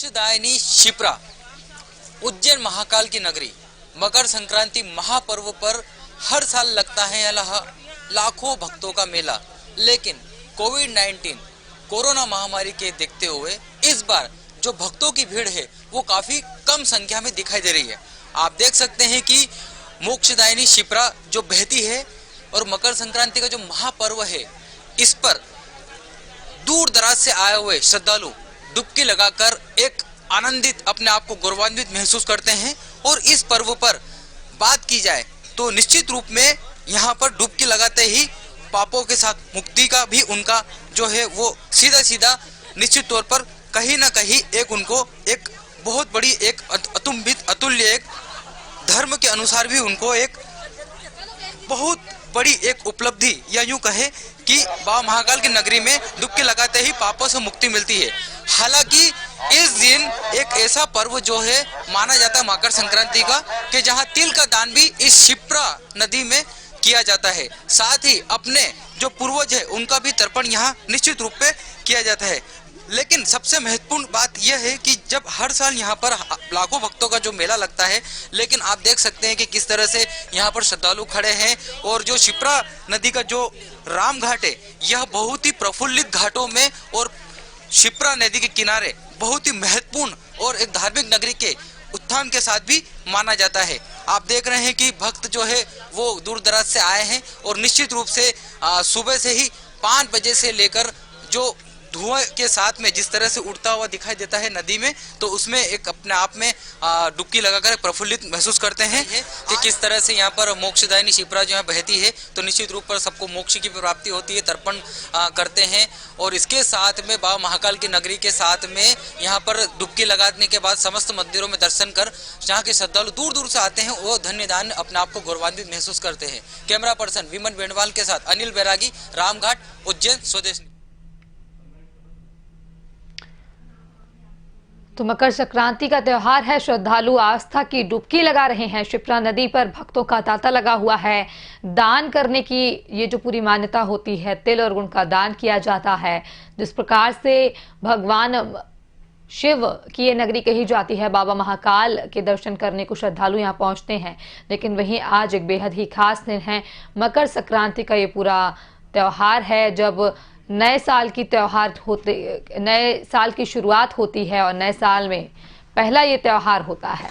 मोक्षदायिनी शिप्रा, उज्जैन महाकाल की नगरी, मकर संक्रांति महापर्व पर हर साल लगता है यह लाखों भक्तों का मेला। लेकिन कोविड-19 कोरोना महामारी के देखते हुए इस बार जो भक्तों की भीड़ है वो काफी कम संख्या में दिखाई दे रही है। आप देख सकते हैं कि मोक्षदायिनी शिप्रा जो बहती है और मकर संक्रांति का जो महापर्व है, इस पर दूर दराज से आए हुए श्रद्धालु डुबकी लगाकर एक आनंदित, अपने आप को गौरवान्वित महसूस करते हैं। और इस पर्व पर बात की जाए तो निश्चित रूप में यहाँ पर डुबकी लगाते ही पापों के साथ मुक्ति का भी उनका जो है वो सीधा सीधा निश्चित तौर पर कहीं ना कहीं एक उनको एक बहुत बड़ी एक अतुल्य एक धर्म के अनुसार भी उनको एक बहुत बड़ी एक उपलब्धि या यूं कहे कि बाबा महाकाल की नगरी में डुबकी लगाते ही पापों से मुक्ति मिलती है। हालांकि इस दिन एक ऐसा पर्व जो है माना जाता है मकर संक्रांति का कि जहां तिल का दान भी इस शिप्रा नदी में किया जाता है। साथ ही अपने जो पूर्वज है उनका भी तर्पण यहाँ निश्चित रूप पे किया जाता है। लेकिन सबसे महत्वपूर्ण बात यह है कि जब हर साल यहाँ पर लाखों भक्तों का जो मेला लगता है, लेकिन आप देख सकते हैं कि किस तरह से यहाँ पर श्रद्धालु खड़े हैं। और जो शिप्रा नदी का जो राम घाट है, यह बहुत ही प्रफुल्लित घाटों में और शिप्रा नदी के किनारे बहुत ही महत्वपूर्ण और एक धार्मिक नगरी के उत्थान के साथ भी माना जाता है। आप देख रहे हैं कि भक्त जो है वो दूर दराज से आए हैं और निश्चित रूप से सुबह से ही 5 बजे से लेकर जो धुआं के साथ में जिस तरह से उड़ता हुआ दिखाई देता है नदी में, तो उसमें एक अपने आप में डुबकी लगाकर प्रफुल्लित महसूस करते हैं कि किस तरह से यहाँ पर मोक्षदायिनी शिप्रा जो है बहती है, तो निश्चित रूप पर सबको मोक्ष की प्राप्ति होती है, तर्पण करते हैं। और इसके साथ में बाबा महाकाल की नगरी के साथ में यहाँ पर डुबकी लगाने के बाद समस्त मंदिरों में दर्शन कर जहाँ के श्रद्धालु दूर दूर से आते हैं वो धन्य दान अपने आप को गौरवान्वित महसूस करते हैं। कैमरा पर्सन विमन बेंडवाल के साथ अनिल बैरागी, रामघाट, उज्जैन, स्वदेश। तो मकर संक्रांति का त्योहार है, श्रद्धालु आस्था की डुबकी लगा रहे हैं। शिप्रा नदी पर भक्तों का तांता लगा हुआ है। दान करने की ये जो पूरी मान्यता होती है, तिल और गुण का दान किया जाता है। जिस प्रकार से भगवान शिव की ये नगरी कही जाती है, बाबा महाकाल के दर्शन करने को श्रद्धालु यहाँ पहुंचते हैं। लेकिन वहीं आज एक बेहद ही खास दिन है, मकर संक्रांति का ये पूरा त्योहार है, जब नए साल की शुरुआत होती है और नए साल में पहला ये त्योहार होता है।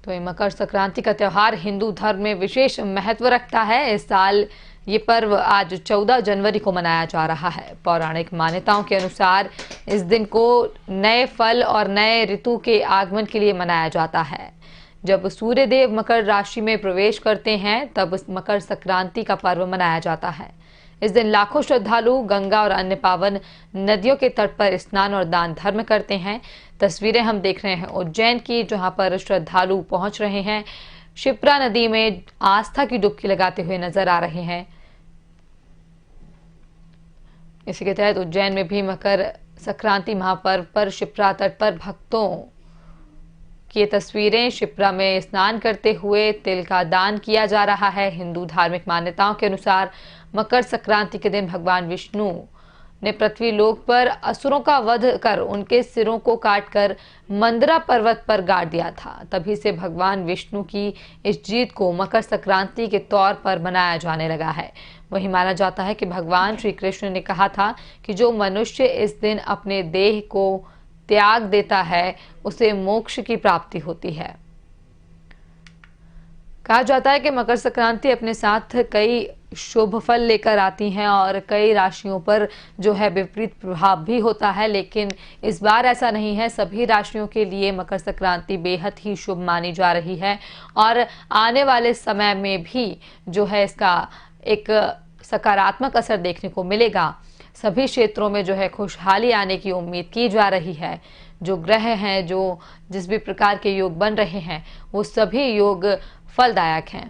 तो ये मकर संक्रांति का त्योहार हिंदू धर्म में विशेष महत्व रखता है। इस साल ये पर्व आज 14 जनवरी को मनाया जा रहा है। पौराणिक मान्यताओं के अनुसार इस दिन को नए फल और नए ऋतु के आगमन के लिए मनाया जाता है। जब सूर्य देव मकर राशि में प्रवेश करते हैं तब मकर संक्रांति का पर्व मनाया जाता है। इस दिन लाखों श्रद्धालु गंगा और अन्य पावन नदियों के तट पर स्नान और दान धर्म करते हैं। तस्वीरें हम देख रहे हैं उज्जैन की, जहां पर श्रद्धालु पहुंच रहे हैं, शिप्रा नदी में आस्था की डुबकी लगाते हुए नजर आ रहे हैं। इसी के तहत उज्जैन में भी मकर संक्रांति महापर्व पर शिप्रा तट पर भक्तों की तस्वीरें, शिप्रा में स्नान करते हुए तिल का दान किया जा रहा है। हिंदू धार्मिक मान्यताओं के अनुसार मकर संक्रांति के दिन भगवान विष्णु ने पृथ्वी लोक पर असुरों का वध कर उनके सिरों को काटकर मंदरा पर्वत पर गाड़ दिया था। तभी से भगवान विष्णु की इस जीत को मकर संक्रांति के तौर पर मनाया जाने लगा है। वहीं माना जाता है कि भगवान श्री कृष्ण ने कहा था कि जो मनुष्य इस दिन अपने देह को त्याग देता है उसे मोक्ष की प्राप्ति होती है। कहा जाता है कि मकर संक्रांति अपने साथ कई शुभ फल लेकर आती हैं और कई राशियों पर जो है विपरीत प्रभाव भी होता है, लेकिन इस बार ऐसा नहीं है। सभी राशियों के लिए मकर संक्रांति बेहद ही शुभ मानी जा रही है और आने वाले समय में भी जो है इसका एक सकारात्मक असर देखने को मिलेगा। सभी क्षेत्रों में जो है खुशहाली आने की उम्मीद की जा रही है। जो ग्रह हैं, जो जिस भी प्रकार के योग बन रहे हैं, वो सभी योग फलदायक हैं।